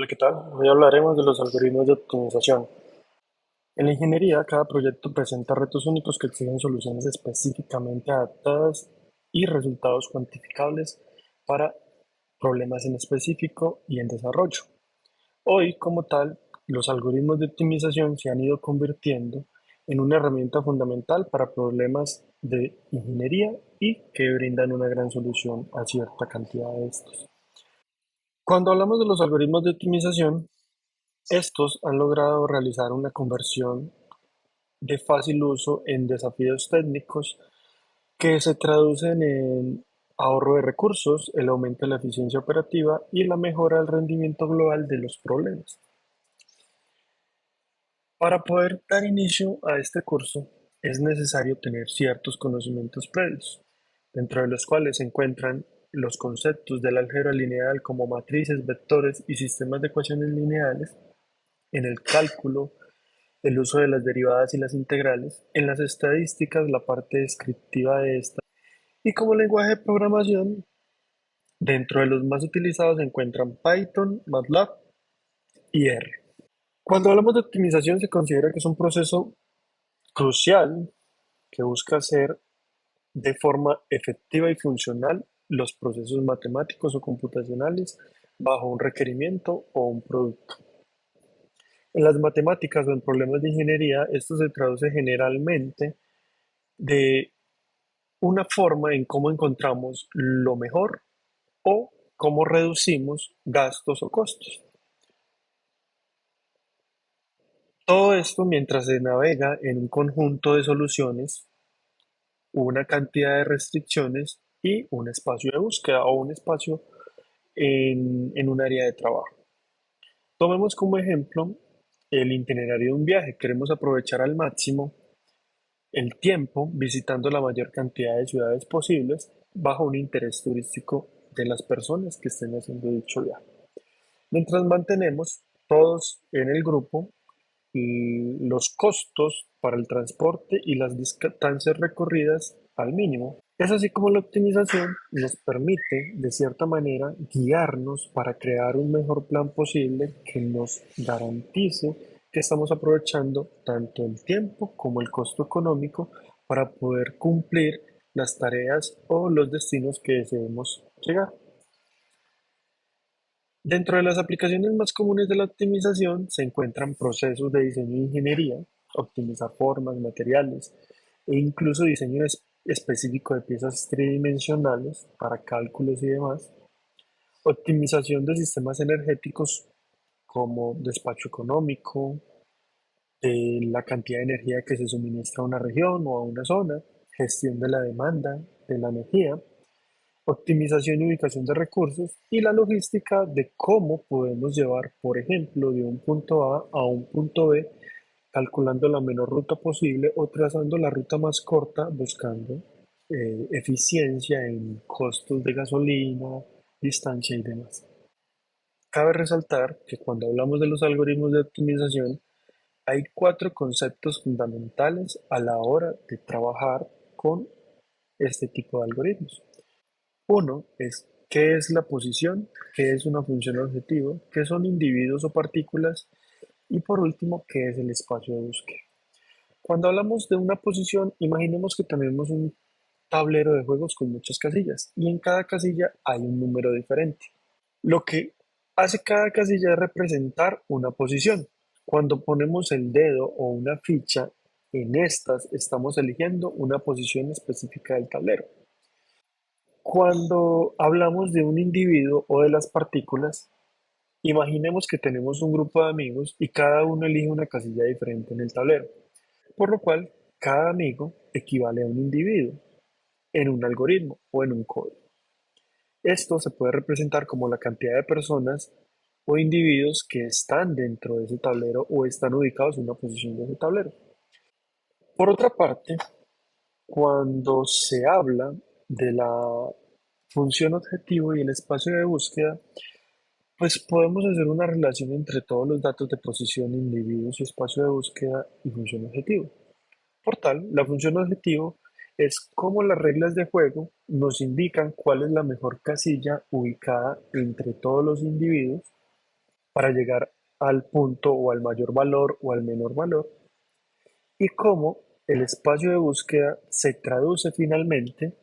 Hola, ¿qué tal? Hoy hablaremos de los algoritmos de optimización. En la ingeniería, cada proyecto presenta retos únicos que exigen soluciones específicamente adaptadas y resultados cuantificables para problemas en específico y en desarrollo. Hoy, como tal, los algoritmos de optimización se han ido convirtiendo en una herramienta fundamental para problemas de ingeniería y que brindan una gran solución a cierta cantidad de estos. Cuando hablamos de los algoritmos de optimización, estos han logrado realizar una conversión de fácil uso en desafíos técnicos que se traducen en ahorro de recursos, el aumento de la eficiencia operativa y la mejora del rendimiento global de los problemas. Para poder dar inicio a este curso es necesario tener ciertos conocimientos previos, dentro de los cuales se encuentran los conceptos del álgebra lineal como matrices, vectores y sistemas de ecuaciones lineales, en el cálculo el uso de las derivadas y las integrales, en las estadísticas la parte descriptiva de esta, y como lenguaje de programación, dentro de los más utilizados se encuentran Python, MATLAB y R. Cuando hablamos de optimización se considera que es un proceso crucial que busca hacer de forma efectiva y funcional los procesos matemáticos o computacionales bajo un requerimiento o un producto. En las matemáticas o en problemas de ingeniería, esto se traduce generalmente de una forma en cómo encontramos lo mejor o cómo reducimos gastos o costos. Todo esto mientras se navega en un conjunto de soluciones, una cantidad de restricciones y un espacio de búsqueda o un espacio en un área de trabajo. Tomemos como ejemplo el itinerario de un viaje. Queremos aprovechar al máximo el tiempo visitando la mayor cantidad de ciudades posibles bajo un interés turístico de las personas que estén haciendo dicho viaje. Mientras mantenemos todos en el grupo los costos para el transporte y las distancias recorridas al mínimo. Es así como la optimización nos permite, de cierta manera, guiarnos para crear un mejor plan posible que nos garantice que estamos aprovechando tanto el tiempo como el costo económico para poder cumplir las tareas o los destinos que deseemos llegar. Dentro de las aplicaciones más comunes de la optimización se encuentran procesos de diseño e ingeniería, optimizar formas, materiales e incluso diseño específico de piezas tridimensionales para cálculos y demás, optimización de sistemas energéticos como despacho económico, de la cantidad de energía que se suministra a una región o a una zona, gestión de la demanda de la energía, optimización y ubicación de recursos y la logística de cómo podemos llevar, por ejemplo, de un punto A un punto B, calculando la menor ruta posible o trazando la ruta más corta buscando eficiencia en costos de gasolina, distancia y demás. Cabe resaltar que cuando hablamos de los algoritmos de optimización, hay cuatro conceptos fundamentales a la hora de trabajar con este tipo de algoritmos. Uno es qué es la posición, qué es una función objetivo, qué son individuos o partículas y por último, qué es el espacio de búsqueda. Cuando hablamos de una posición, imaginemos que tenemos un tablero de juegos con muchas casillas y en cada casilla hay un número diferente. Lo que hace cada casilla es representar una posición. Cuando ponemos el dedo o una ficha en estas, estamos eligiendo una posición específica del tablero. Cuando hablamos de un individuo o de las partículas, imaginemos que tenemos un grupo de amigos y cada uno elige una casilla diferente en el tablero, por lo cual cada amigo equivale a un individuo en un algoritmo o en un código. Esto se puede representar como la cantidad de personas o individuos que están dentro de ese tablero o están ubicados en una posición de ese tablero. Por otra parte, cuando se habla de la función objetivo y el espacio de búsqueda, pues podemos hacer una relación entre todos los datos de posición, individuos y espacio de búsqueda y función objetivo. Por tal, la función objetivo es cómo las reglas de juego nos indican cuál es la mejor casilla ubicada entre todos los individuos para llegar al punto o al mayor valor o al menor valor, y cómo el espacio de búsqueda se traduce finalmente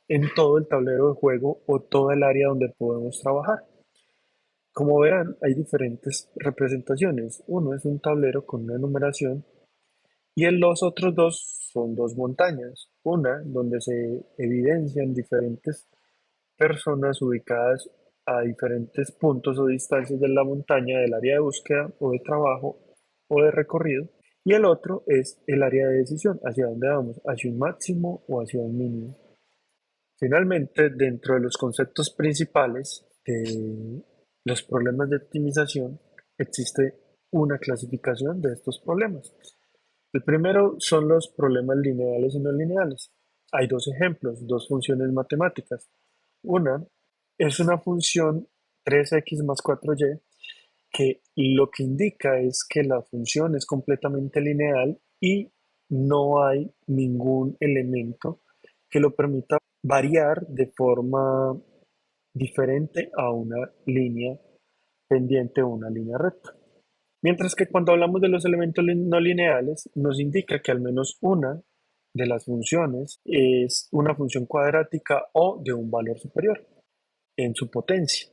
en todo el tablero de juego o toda el área donde podemos trabajar. Como verán, hay diferentes representaciones. Uno es un tablero con una numeración y en los otros dos son dos montañas. Una donde se evidencian diferentes personas ubicadas a diferentes puntos o distancias de la montaña del área de búsqueda o de trabajo o de recorrido. Y el otro es el área de decisión, hacia dónde vamos, hacia un máximo o hacia un mínimo. Finalmente, dentro de los conceptos principales de los problemas de optimización, existe una clasificación de estos problemas. El primero son los problemas lineales y no lineales. Hay dos ejemplos, dos funciones matemáticas. Una es una función 3x más 4y que lo que indica es que la función es completamente lineal y no hay ningún elemento que lo permita variar de forma diferente a una línea pendiente o una línea recta. Mientras que cuando hablamos de los elementos no lineales, nos indica que al menos una de las funciones es una función cuadrática o de un valor superior en su potencia.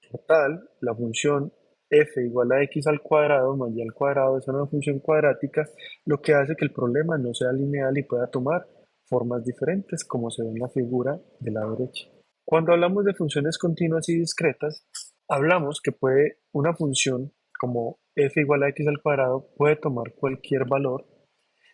Por tal, la función f igual a x al cuadrado más y al cuadrado es una función cuadrática, lo que hace que el problema no sea lineal y pueda tomar formas diferentes, como se ve en la figura de la derecha. Cuando hablamos de funciones continuas y discretas, hablamos que una función como f igual a x al cuadrado puede tomar cualquier valor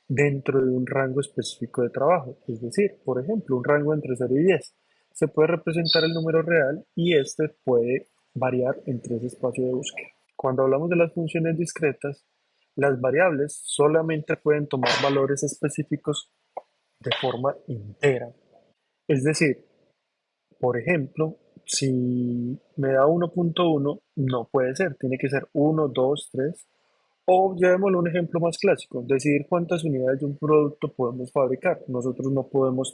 dentro de un rango específico de trabajo. Es decir, por ejemplo, un rango entre 0 y 10. Se puede representar el número real y este puede variar entre ese espacio de búsqueda. Cuando hablamos de las funciones discretas, las variables solamente pueden tomar valores específicos de forma entera. Es decir, por ejemplo, si me da 1.1, no puede ser, tiene que ser 1, 2, 3. O llevémoslo a un ejemplo más clásico, decidir cuántas unidades de un producto podemos fabricar. Nosotros no podemos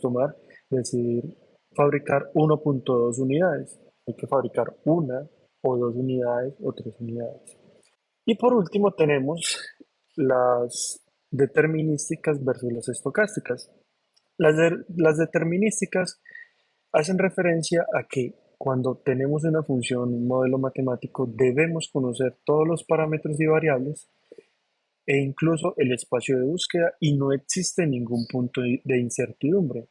decidir fabricar 1.2 unidades. Hay que fabricar una o dos unidades o tres unidades. Y por último tenemos las determinísticas versus las estocásticas. Las determinísticas hacen referencia a que cuando tenemos una función, un modelo matemático, debemos conocer todos los parámetros y variables e incluso el espacio de búsqueda y no existe ningún punto de incertidumbre.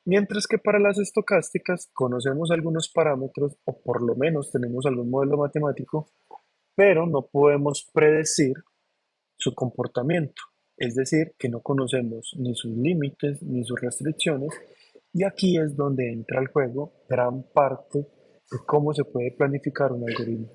Mientras que para las estocásticas conocemos algunos parámetros o por lo menos tenemos algún modelo matemático, pero no podemos predecir su comportamiento. Es decir, que no conocemos ni sus límites ni sus restricciones y aquí es donde entra el juego gran parte de cómo se puede planificar un algoritmo.